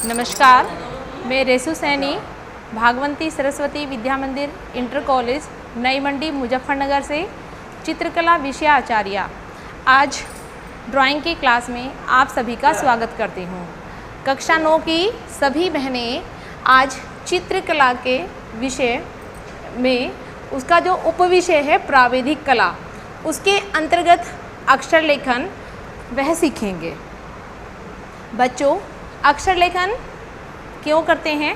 नमस्कार, मैं रेसु सैनी भागवंती सरस्वती विद्या मंदिर इंटर कॉलेज नई मंडी मुजफ्फरनगर से चित्रकला विषय आचार्य आज ड्राइंग की क्लास में आप सभी का स्वागत करती हूँ। कक्षा 9 की सभी बहनें आज चित्रकला के विषय में उसका जो उपविषय है प्राविधिक कला, उसके अंतर्गत अक्षर लेखन वह सीखेंगे। बच्चों, अक्षर लेखन क्यों करते हैं?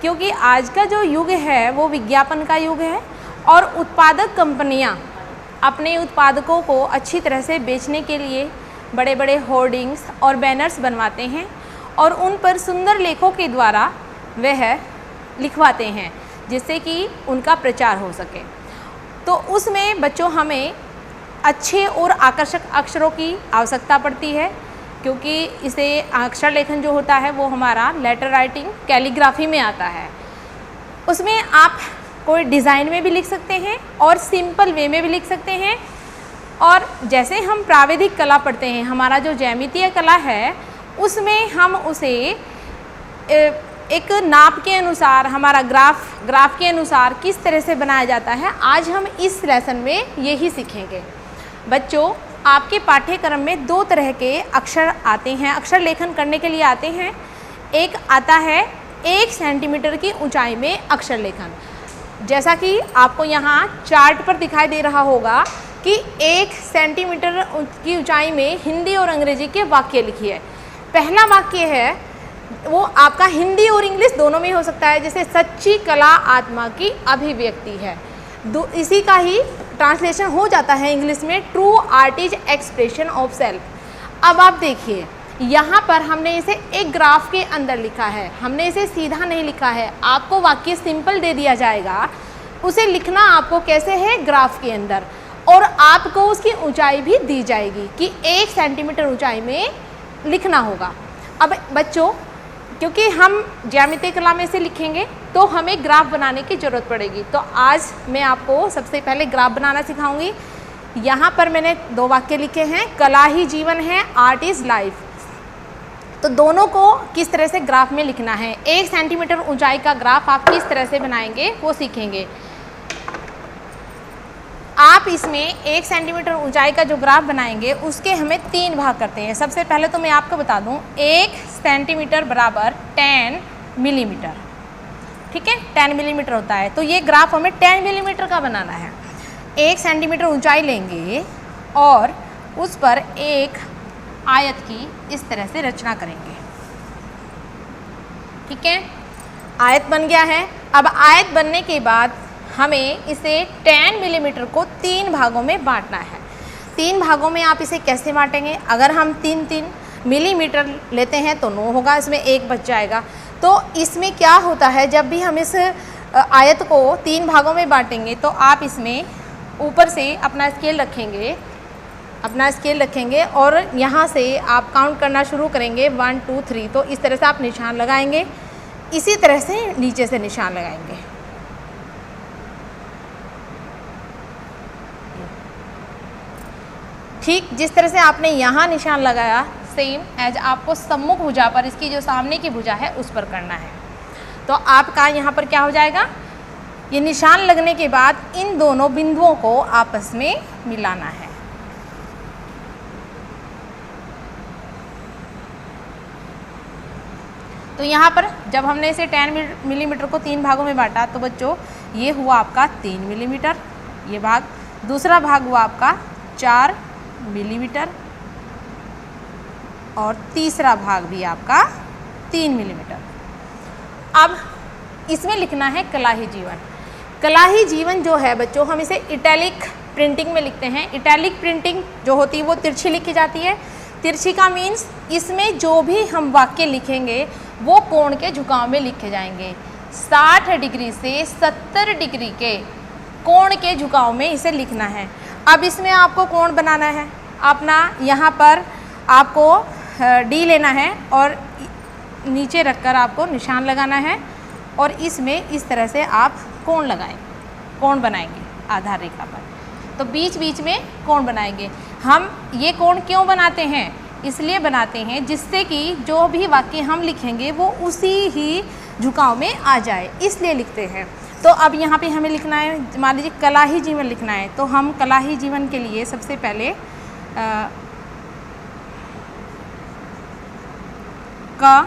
क्योंकि आज का जो युग है वो विज्ञापन का युग है और उत्पादक कंपनियां अपने उत्पादकों को अच्छी तरह से बेचने के लिए बड़े बड़े होर्डिंग्स और बैनर्स बनवाते हैं और उन पर सुंदर लेखों के द्वारा वह लिखवाते हैं जिससे कि उनका प्रचार हो सके। तो उसमें बच्चों हमें अच्छे और आकर्षक अक्षरों की आवश्यकता पड़ती है, क्योंकि इसे अक्षर लेखन जो होता है वो हमारा लेटर राइटिंग कैलीग्राफी में आता है। उसमें आप कोई डिज़ाइन में भी लिख सकते हैं और सिंपल वे में भी लिख सकते हैं। और जैसे हम प्राविधिक कला पढ़ते हैं, हमारा जो ज्यामितीय कला है उसमें हम उसे एक नाप के अनुसार, हमारा ग्राफ के अनुसार किस तरह से बनाया जाता है, आज हम इस लेसन में यही सीखेंगे। बच्चों, आपके पाठ्यक्रम में दो तरह के अक्षर आते हैं, अक्षर लेखन करने के लिए आते हैं। एक आता है 1 सेंटीमीटर की ऊंचाई में अक्षर लेखन, जैसा कि आपको यहाँ चार्ट पर दिखाई दे रहा होगा कि 1 सेंटीमीटर की ऊंचाई में हिंदी और अंग्रेजी के वाक्य लिखिए। पहला वाक्य है वो आपका हिंदी और इंग्लिश दोनों में हो सकता है, जैसे सच्ची कला आत्मा की अभिव्यक्ति है। इसी का ही ट्रांसलेशन हो जाता है इंग्लिश में, true art is expression of self. अब आप देखिए, यहाँ पर हमने इसे एक ग्राफ के अंदर लिखा है, हमने इसे सीधा नहीं लिखा है। आपको वाक्य सिंपल दे दिया जाएगा, उसे लिखना आपको कैसे है, ग्राफ के अंदर, और आपको उसकी ऊंचाई भी दी जाएगी कि 1 सेंटीमीटर ऊंचाई में लिखना होगा। अब बच्चों, क्योंकि हम ज्यामितीय कला में से लिखेंगे तो हमें ग्राफ बनाने की ज़रूरत पड़ेगी। तो आज मैं आपको सबसे पहले ग्राफ बनाना सिखाऊंगी। यहाँ पर मैंने 2 वाक्य लिखे हैं, कला ही जीवन है, आर्ट इज़ लाइफ। तो दोनों को किस तरह से ग्राफ में लिखना है, 1 सेंटीमीटर ऊंचाई का ग्राफ आप किस तरह से बनाएंगे वो सीखेंगे। आप इसमें 1 सेंटीमीटर ऊंचाई का जो ग्राफ बनाएंगे उसके हमें 3 भाग करते हैं। सबसे पहले तो मैं आपको बता दूं, 1 सेंटीमीटर बराबर 10 मिलीमीटर, ठीक है, 10 मिलीमीटर होता है। तो ये ग्राफ हमें 10 मिलीमीटर का बनाना है। 1 सेंटीमीटर ऊंचाई लेंगे और उस पर एक आयत की इस तरह से रचना करेंगे, ठीक है। आयत बन गया है। अब आयत बनने के बाद हमें इसे 10 मिलीमीटर को 3 भागों में बांटना है। 3 भागों में आप इसे कैसे बांटेंगे? अगर हम 3-3 मिलीमीटर लेते हैं तो 9 होगा, इसमें 1 बच जाएगा। तो इसमें क्या होता है, जब भी हम इस आयत को 3 भागों में बांटेंगे तो आप इसमें ऊपर से अपना स्केल रखेंगे और यहाँ से आप काउंट करना शुरू करेंगे 1 2 3। तो इस तरह से आप निशान लगाएंगे, इसी तरह से नीचे से निशान लगाएंगे। ठीक जिस तरह से आपने यहाँ निशान लगाया, सेम एज आपको सम्मुख भुजा पर, इसकी जो सामने की भुजा है उस पर करना है। तो आपका यहाँ पर क्या हो जाएगा, ये निशान लगने के बाद इन दोनों बिंदुओं को आपस में मिलाना है। तो यहाँ पर जब हमने इसे 10 मिलीमीटर को 3 भागों में बांटा तो बच्चों ये हुआ आपका 3 मिलीमीटर, ये भाग। दूसरा भाग हुआ आपका 4 मिलीमीटर और तीसरा भाग भी आपका 3 मिलीमीटर। अब इसमें लिखना है कला ही जीवन। कला ही जीवन जो है बच्चों, हम इसे इटैलिक प्रिंटिंग में लिखते हैं। इटैलिक प्रिंटिंग जो होती है वो तिरछी लिखी जाती है। तिरछी का मीन्स इसमें जो भी हम वाक्य लिखेंगे वो कोण के झुकाव में लिखे जाएंगे। 60 डिग्री से 70 डिग्री के कोण के झुकाव में इसे लिखना है। अब इसमें आपको कोण बनाना है, अपना यहाँ पर आपको डी लेना है और नीचे रखकर आपको निशान लगाना है और इसमें इस तरह से आप कोण बनाएंगे आधार रेखा पर। तो बीच बीच में कोण बनाएंगे। हम ये कोण क्यों बनाते हैं, इसलिए बनाते हैं जिससे कि जो भी वाक्य हम लिखेंगे वो उसी ही झुकाव में आ जाए, इसलिए लिखते हैं। तो अब यहाँ पे हमें लिखना है, मान लीजिए कला ही जीवन लिखना है, तो हम कला ही जीवन के लिए सबसे पहले का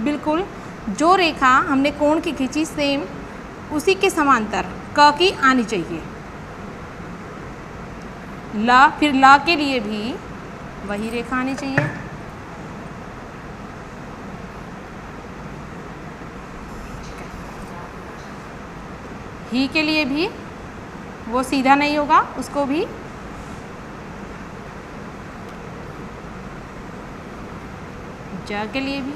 बिल्कुल जो रेखा हमने कोण की खींची सेम उसी के समांतर क की आनी चाहिए। ला, फिर ला के लिए भी वही रेखा आनी चाहिए। ही के लिए भी वो सीधा नहीं होगा, उसको भी ज के लिए भी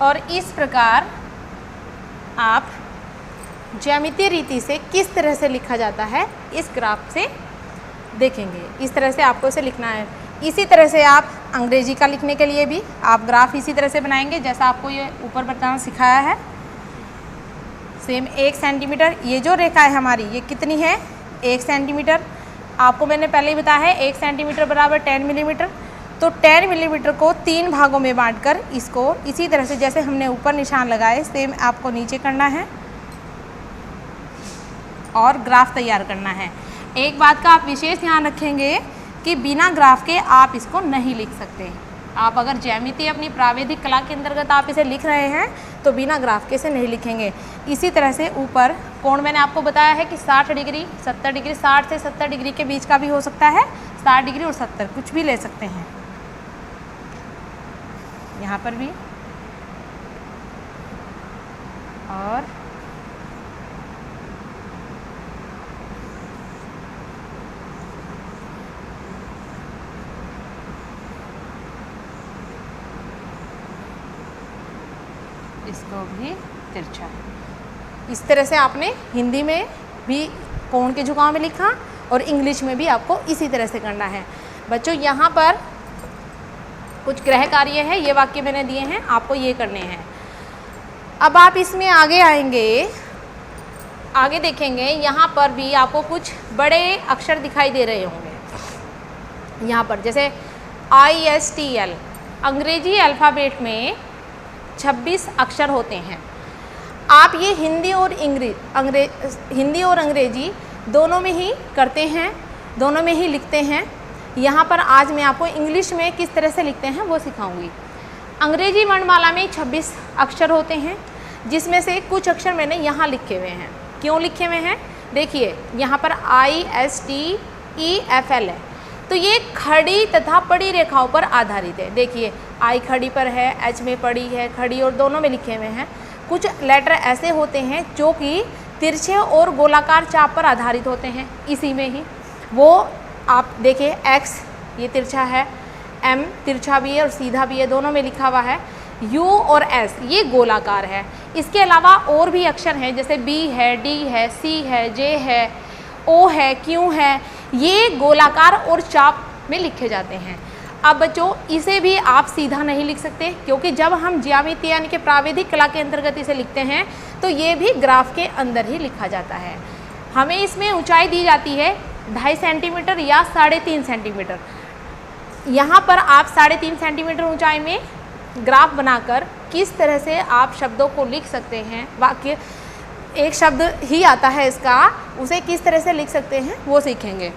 और इस प्रकार आप ज्यामितीय रीति से किस तरह से लिखा जाता है इस ग्राफ से देखेंगे। इस तरह से आपको इसे लिखना है। इसी तरह से आप अंग्रेजी का लिखने के लिए भी आप ग्राफ इसी तरह से बनाएंगे जैसा आपको ये ऊपर बताना सिखाया है। सेम 1 सेंटीमीटर, ये जो रेखा है हमारी ये कितनी है 1 सेंटीमीटर। आपको मैंने पहले ही बताया है 1 सेंटीमीटर बराबर 10 मिलीमीटर। तो 10 मिलीमीटर को 3 भागों में बांटकर इसको इसी तरह से जैसे हमने ऊपर निशान लगाए सेम आपको नीचे करना है और ग्राफ तैयार करना है। एक बात का आप विशेष ध्यान रखेंगे कि बिना ग्राफ के आप इसको नहीं लिख सकते। आप अगर ज्यामितीय अपनी प्राविधिक कला के अंतर्गत आप इसे लिख रहे हैं तो बिना ग्राफ के इसे नहीं लिखेंगे। इसी तरह से ऊपर कोण मैंने आपको बताया है कि 60 डिग्री 70 डिग्री 60 से 70 डिग्री के बीच का भी हो सकता है, 60 डिग्री और 70 कुछ भी ले सकते हैं। यहाँ पर भी और इसको भी तिरछा। इस तरह से आपने हिंदी में भी कोण के झुकाव में लिखा और इंग्लिश में भी आपको इसी तरह से करना है। बच्चों यहाँ पर कुछ गृह कार्य है, ये वाक्य मैंने दिए हैं, आपको ये करने हैं। अब आप इसमें आगे आएंगे, आगे देखेंगे यहाँ पर भी आपको कुछ बड़े अक्षर दिखाई दे रहे होंगे। यहाँ पर जैसे ISTL अंग्रेजी अल्फ़ाबेट में 26 अक्षर होते हैं। आप ये हिंदी और अंग्रेजी दोनों में ही करते हैं, दोनों में ही लिखते हैं। यहाँ पर आज मैं आपको इंग्लिश में किस तरह से लिखते हैं वो सिखाऊंगी। अंग्रेजी वर्णमाला में 26 अक्षर होते हैं जिसमें से कुछ अक्षर मैंने यहाँ लिखे हुए हैं। क्यों लिखे हुए हैं देखिए, यहाँ पर ISTEFL है तो ये खड़ी तथा पड़ी रेखाओं पर आधारित है। देखिए I खड़ी पर है, H में पड़ी है, खड़ी और दोनों में लिखे हुए हैं। कुछ लेटर ऐसे होते हैं जो कि तिरछे और गोलाकार चाप पर आधारित होते हैं, इसी में ही वो आप देखिए X ये तिरछा है, M तिरछा भी है और सीधा भी है, दोनों में लिखा हुआ है। U और S ये गोलाकार है। इसके अलावा और भी अक्षर हैं जैसे B है, D है, C है, J है, O है, Q है, ये गोलाकार और चाप में लिखे जाते हैं। अब बच्चों इसे भी आप सीधा नहीं लिख सकते क्योंकि जब हम ज्यामिति यानी कि प्राविधिक कला के अंतर्गत इसे लिखते हैं तो ये भी ग्राफ के अंदर ही लिखा जाता है। हमें इसमें ऊंचाई दी जाती है 2.5 सेंटीमीटर या 3.5 सेंटीमीटर। यहाँ पर आप 3.5 सेंटीमीटर ऊंचाई में ग्राफ बनाकर किस तरह से आप शब्दों को लिख सकते हैं, वाक्य एक शब्द ही आता है इसका, उसे किस तरह से लिख सकते हैं वो सीखेंगे।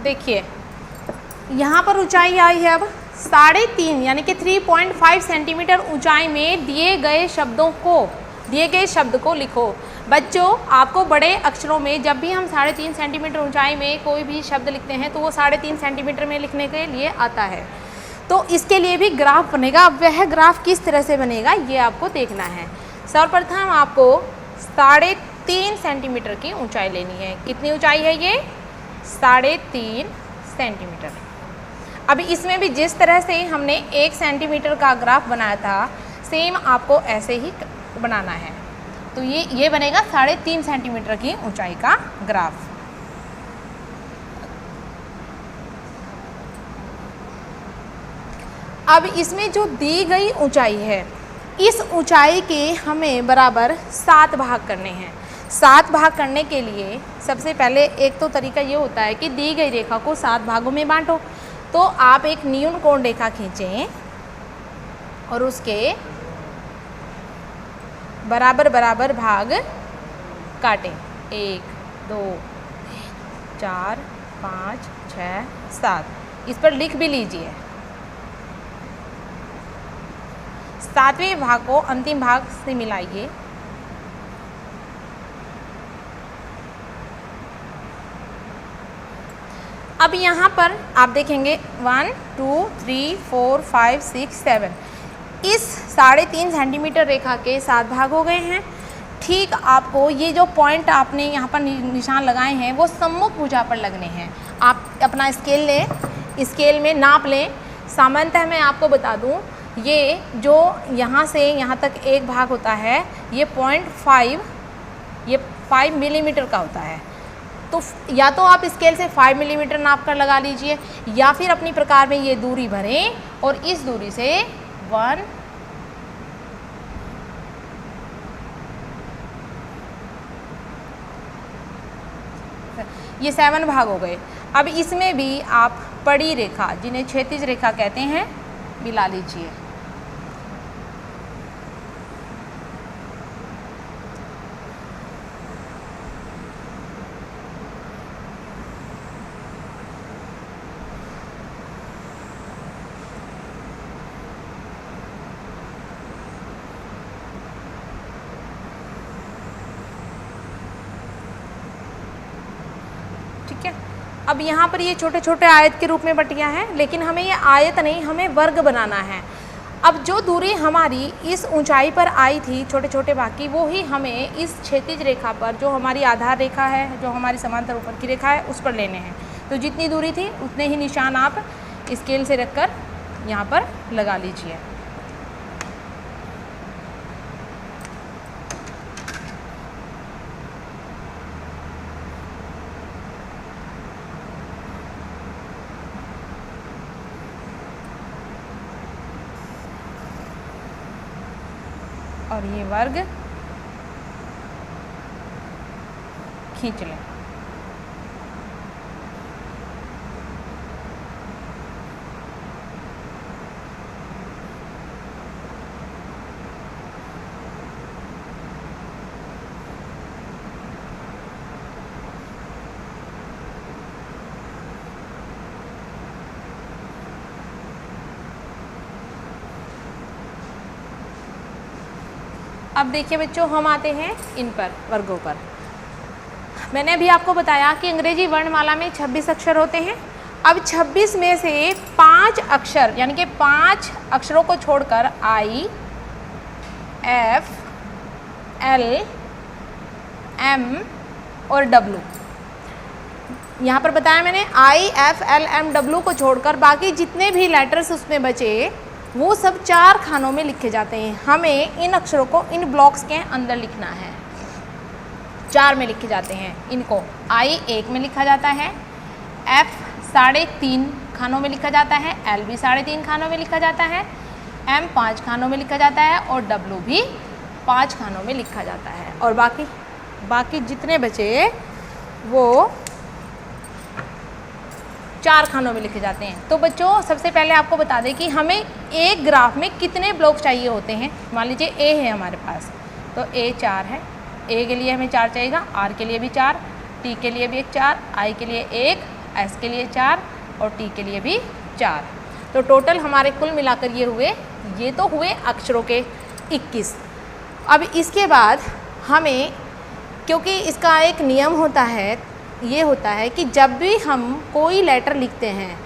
देखिए यहाँ पर ऊंचाई आई है अब 3.5 यानी कि 3.5 सेंटीमीटर ऊंचाई में दिए गए शब्द को लिखो। बच्चों आपको बड़े अक्षरों में जब भी हम 3.5 सेंटीमीटर ऊंचाई में कोई भी शब्द लिखते हैं तो वो 3.5 सेंटीमीटर में लिखने के लिए आता है। तो इसके लिए भी ग्राफ बनेगा। अब वह ग्राफ किस तरह से बनेगा ये आपको देखना है। सर्वप्रथम आपको 3.5 सेंटीमीटर की ऊंचाई लेनी है। कितनी ऊंचाई है ये? 3.5 सेंटीमीटर। अब इसमें भी जिस तरह से हमने 1 सेंटीमीटर का ग्राफ बनाया था, सेम आपको ऐसे ही बनाना है। तो ये बनेगा 3.5 सेंटीमीटर की ऊंचाई का ग्राफ। अब इसमें जो दी गई ऊंचाई है, इस ऊंचाई के हमें बराबर 7 भाग करने हैं। 7 भाग करने के लिए सबसे पहले एक तो तरीका ये होता है कि दी गई रेखा को 7 भागों में बांटो। तो आप एक न्यून कोण रेखा खींचें और उसके बराबर बराबर भाग काटें। 1 2 3 4 5 6 7। इस पर लिख भी लीजिए। 7वें भाग को अंतिम भाग से मिलाइए। अब यहाँ पर आप देखेंगे 1 2 3 4 5 6 7। इस 3.5 सेंटीमीटर रेखा के 7 भाग हो गए हैं। ठीक आपको ये जो पॉइंट आपने यहाँ पर निशान लगाए हैं वो सम्मुख भुजा पर लगने हैं। आप अपना स्केल लें, स्केल में नाप लें। सामान्यतः मैं आपको बता दूँ, ये जो यहाँ से यहाँ तक एक भाग होता है, ये 5 मिलीमीटर का होता है। तो या तो आप स्केल से 5 मिलीमीटर नाप कर लगा लीजिए, या फिर अपनी प्रकार में ये दूरी भरें और इस दूरी से 1 ये 7 भाग हो गए। अब इसमें भी आप पड़ी रेखा, जिन्हें क्षैतिज रेखा कहते हैं, मिला लीजिए। ठीक है। अब यहाँ पर ये छोटे छोटे आयत के रूप में बटिया है, लेकिन हमें ये आयत नहीं, हमें वर्ग बनाना है। अब जो दूरी हमारी इस ऊंचाई पर आई थी छोटे छोटे भाग की, वो ही हमें इस क्षैतिज रेखा पर, जो हमारी आधार रेखा है, जो हमारी समांतर ऊपर की रेखा है, उस पर लेने हैं। तो जितनी दूरी थी उतने ही निशान आप स्केल से रखकर यहाँ पर लगा लीजिए। और ये वर्ग खींच लें। अब देखिए बच्चों, हम आते हैं इन पर, वर्गों पर। मैंने अभी आपको बताया कि अंग्रेजी वर्णमाला में 26 अक्षर होते हैं। अब 26 में से 5 अक्षर, यानी कि 5 अक्षरों को छोड़कर I, F, L, M और W, यहाँ पर बताया मैंने I, F, L, M, W को छोड़कर बाकी जितने भी लेटर्स उसमें बचे वो सब 4 खानों में लिखे जाते हैं। हमें इन अक्षरों को इन ब्लॉक्स के अंदर लिखना है। 4 में लिखे जाते हैं। इनको I 1 में लिखा जाता है, F 3.5 खानों में लिखा जाता है, L भी 3.5 खानों में लिखा जाता है, M 5 खानों में लिखा जाता है और W भी 5 खानों में लिखा जाता है। और बाकी जितने बचे वो 4 खानों में लिखे जाते हैं। तो बच्चों, सबसे पहले आपको बता दें कि हमें एक ग्राफ में कितने ब्लॉक चाहिए होते हैं। मान लीजिए A है हमारे पास, तो A 4 है। A के लिए हमें 4 चाहिएगा, R के लिए भी 4, T के लिए भी एक 4, I के लिए 1, S के लिए 4 और T के लिए भी 4। तो टोटल हमारे कुल मिलाकर ये तो हुए अक्षरों के 21। अब इसके बाद हमें, क्योंकि इसका एक नियम होता है, ये होता है कि जब भी हम कोई लेटर लिखते हैं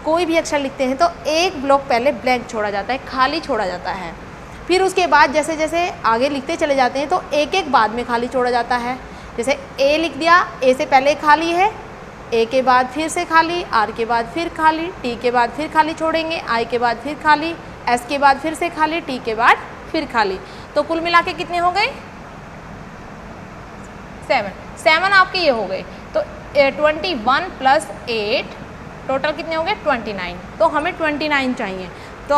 कोई भी अक्षर लिखते हैं तो एक ब्लॉक पहले ब्लैंक छोड़ा जाता है, खाली छोड़ा जाता है। फिर उसके बाद जैसे जैसे आगे लिखते चले जाते हैं तो एक एक बाद में खाली छोड़ा जाता है। जैसे ए लिख दिया, ए से पहले खाली है, ए के बाद फिर से खाली, आर के बाद फिर खाली, टी के बाद फिर खाली छोड़ेंगे, आई के बाद फिर खाली, एस के बाद फिर से खाली, टी के बाद फिर खाली। तो कुल मिला के कितने हो गए? 7 आपके ये हो गए। तो 21 + 8 टोटल कितने हो गए? 29। तो हमें 29 चाहिए। तो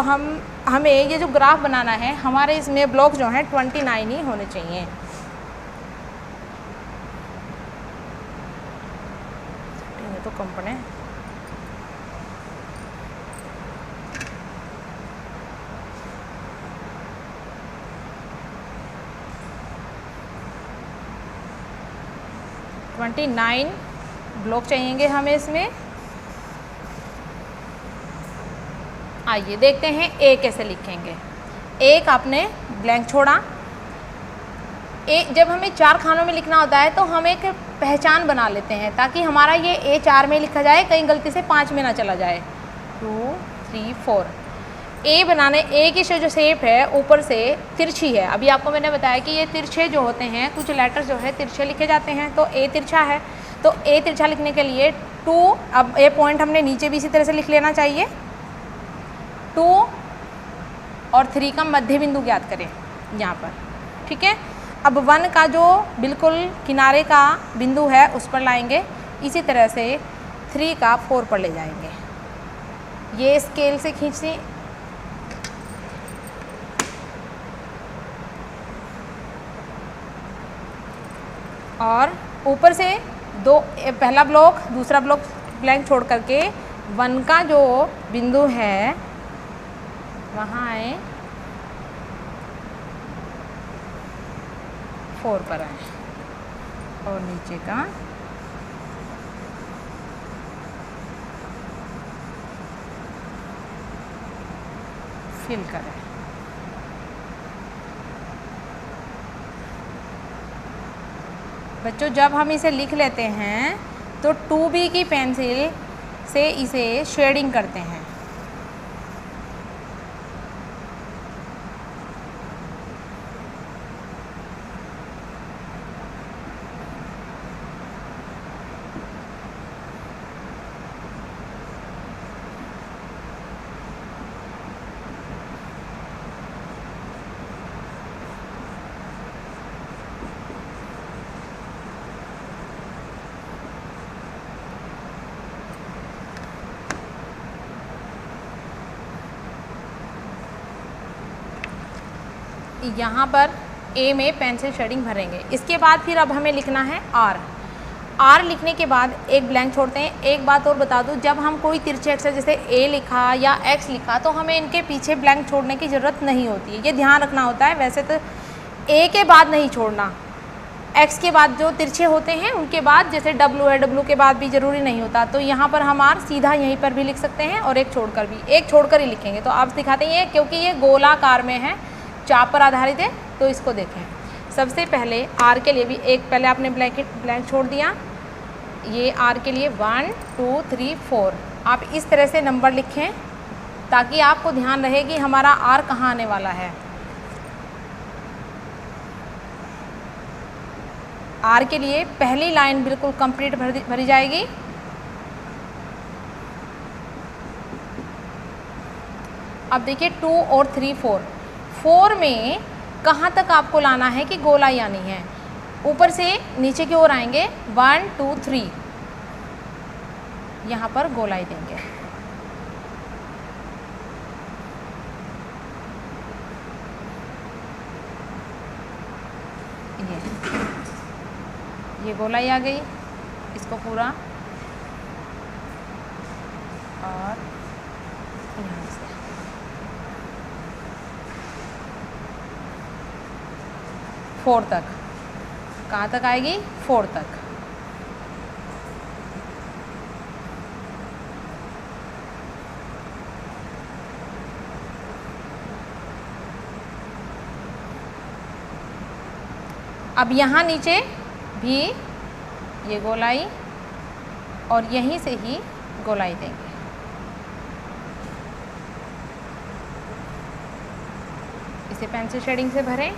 हमें ये जो ग्राफ बनाना है, हमारे इसमें ब्लॉक जो है 29 ही होने चाहिए। तो कम पड़े। ट्वेंटी 29 ब्लॉक चाहिएंगे हमें इसमें। आइए देखते हैं ए कैसे लिखेंगे। एक आपने ब्लैंक छोड़ा। जब हमें 4 खानों में लिखना होता है तो हम एक पहचान बना लेते हैं ताकि हमारा ये ए 4 में लिखा जाए, कहीं गलती से 5 में ना चला जाए। 2 3 4 ए बनाने, ए की जो शेप है ऊपर से तिरछी है। अभी आपको मैंने बताया कि ये तिरछे जो होते हैं, कुछ लेटर जो है तिरछे लिखे जाते हैं। तो ए तिरछा है, तो ए तिरछा लिखने के लिए 2, अब ए पॉइंट हमने नीचे भी इसी तरह से लिख लेना चाहिए। 2 और 3 का मध्य बिंदु ज्ञात करें यहाँ पर, ठीक है। अब 1 का जो बिल्कुल किनारे का बिंदु है उस पर लाएंगे। इसी तरह से 3 का 4 पर ले जाएंगे। ये स्केल से खींचें। और ऊपर से पहला ब्लॉक, दूसरा ब्लॉक ब्लैंक छोड़ करके 1 का जो बिंदु है वहाँ आए, 4 पर आए और नीचे का फिल करें। बच्चों जब हम इसे लिख लेते हैं तो 2B की पेंसिल से इसे शेडिंग करते हैं। यहाँ पर ए में पेंसिल शेडिंग भरेंगे। इसके बाद फिर अब हमें लिखना है आर लिखने के बाद एक ब्लैंक छोड़ते हैं। एक बात और बता दूँ, जब हम कोई तिरछे अक्षर जैसे ए लिखा या एक्स लिखा तो हमें इनके पीछे ब्लैंक छोड़ने की ज़रूरत नहीं होती है, ये ध्यान रखना होता है। वैसे तो ए के बाद नहीं छोड़ना, एक्स के बाद जो तिरछे होते हैं उनके बाद, जैसे डब्लू है, डब्लू के बाद भी ज़रूरी नहीं होता। तो यहाँ पर हम आर सीधा यहीं पर भी लिख सकते हैं और एक छोड़कर भी, एक छोड़कर ही लिखेंगे। तो आप दिखाते हैं क्योंकि ये गोलाकार में है, चाप पर आधारित है। तो इसको देखें, सबसे पहले आर के लिए भी एक पहले आपने ब्लैंक छोड़ दिया। ये आर के लिए 1 2 3 4 आप इस तरह से नंबर लिखें ताकि आपको ध्यान रहे कि हमारा आर कहाँ आने वाला है। आर के लिए पहली लाइन बिल्कुल कंप्लीट भरी जाएगी। अब देखिए 2 और 3 4 में कहाँ तक आपको लाना है कि गोलाई आनी है। ऊपर से नीचे की ओर आएंगे, 1 2 3 यहाँ पर गोलाई देंगे। ये गोलाई आ गई, इसको पूरा और यहाँ से फोर तक, कहाँ तक आएगी? 4 तक। अब यहाँ नीचे भी ये गोलाई और यहीं से ही गोलाई देंगे। इसे पेंसिल शेडिंग से भरें।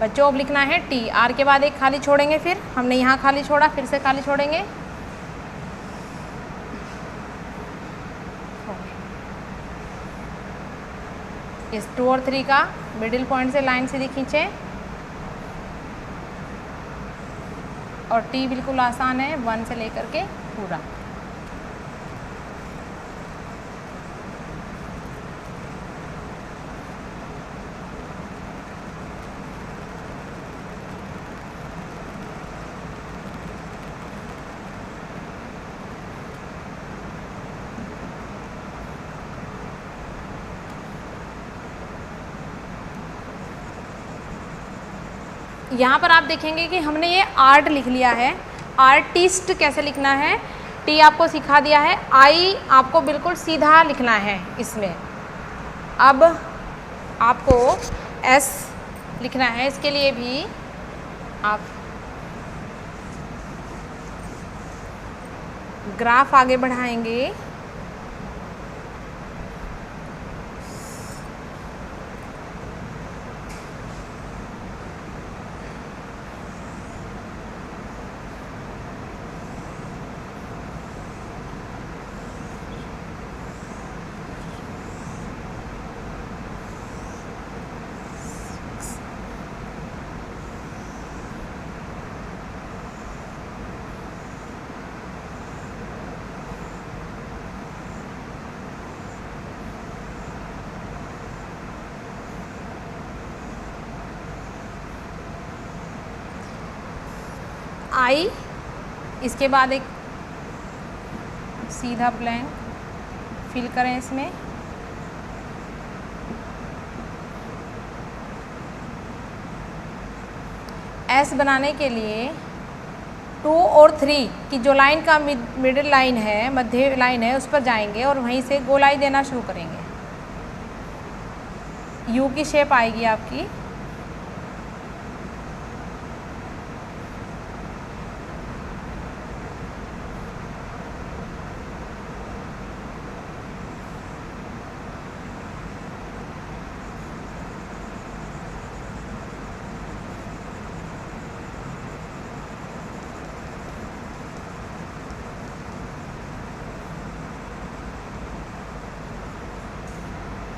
बच्चों अब लिखना है टी, आर के बाद एक खाली छोड़ेंगे, फिर हमने यहाँ खाली छोड़ा, फिर से खाली छोड़ेंगे। इस 2 और 3 का मिडिल पॉइंट से लाइन सीधी खींचें और टी बिल्कुल आसान है, 1 से लेकर के पूरा। यहाँ पर आप देखेंगे कि हमने ये आर्ट लिख लिया है। आर्टिस्ट कैसे लिखना है, टी आपको सिखा दिया है, आई आपको बिल्कुल सीधा लिखना है इसमें। अब आपको एस लिखना है, इसके लिए भी आप ग्राफ आगे बढ़ाएंगे। आई, इसके बाद एक सीधा ब्लैंक फिल करें इसमें। एस बनाने के लिए 2 और 3 की जो लाइन का मिडिल लाइन है, मध्य लाइन है, उस पर जाएंगे और वहीं से गोलाई देना शुरू करेंगे। यू की शेप आएगी आपकी।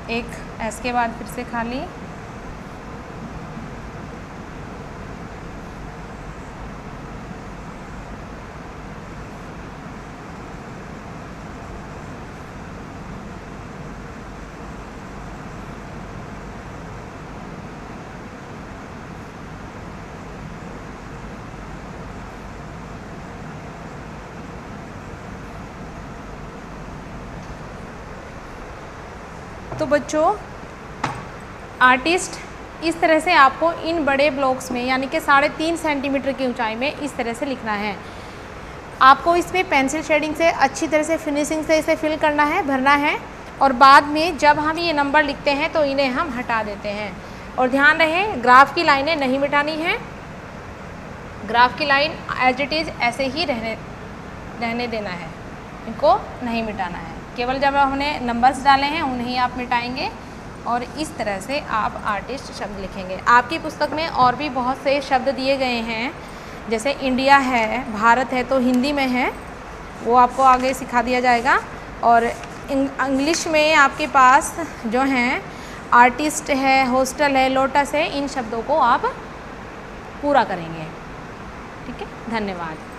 एक एस के बाद फिर से खाली। तो बच्चों, आर्टिस्ट इस तरह से आपको इन बड़े ब्लॉक्स में, यानी कि 3.5 सेंटीमीटर की ऊंचाई में इस तरह से लिखना है। आपको इसमें पेंसिल शेडिंग से अच्छी तरह से फिनिशिंग से इसे फिल करना है, भरना है, और बाद में जब हम ये नंबर लिखते हैं तो इन्हें हम हटा देते हैं। और ध्यान रहे, ग्राफ की लाइनें नहीं मिटानी है। ग्राफ की लाइन एज इट इज़ ऐसे ही रहने देना है, इनको नहीं मिटाना है। केवल जब हमने नंबर्स डाले हैं उन्हें आप मिटाएंगे और इस तरह से आप आर्टिस्ट शब्द लिखेंगे। आपकी पुस्तक में और भी बहुत से शब्द दिए गए हैं, जैसे इंडिया है, भारत है, तो हिंदी में है, वो आपको आगे सिखा दिया जाएगा। और इंग्लिश में आपके पास जो हैं आर्टिस्ट है, हॉस्टल है, लोटस है, इन शब्दों को आप पूरा करेंगे। ठीक है, धन्यवाद।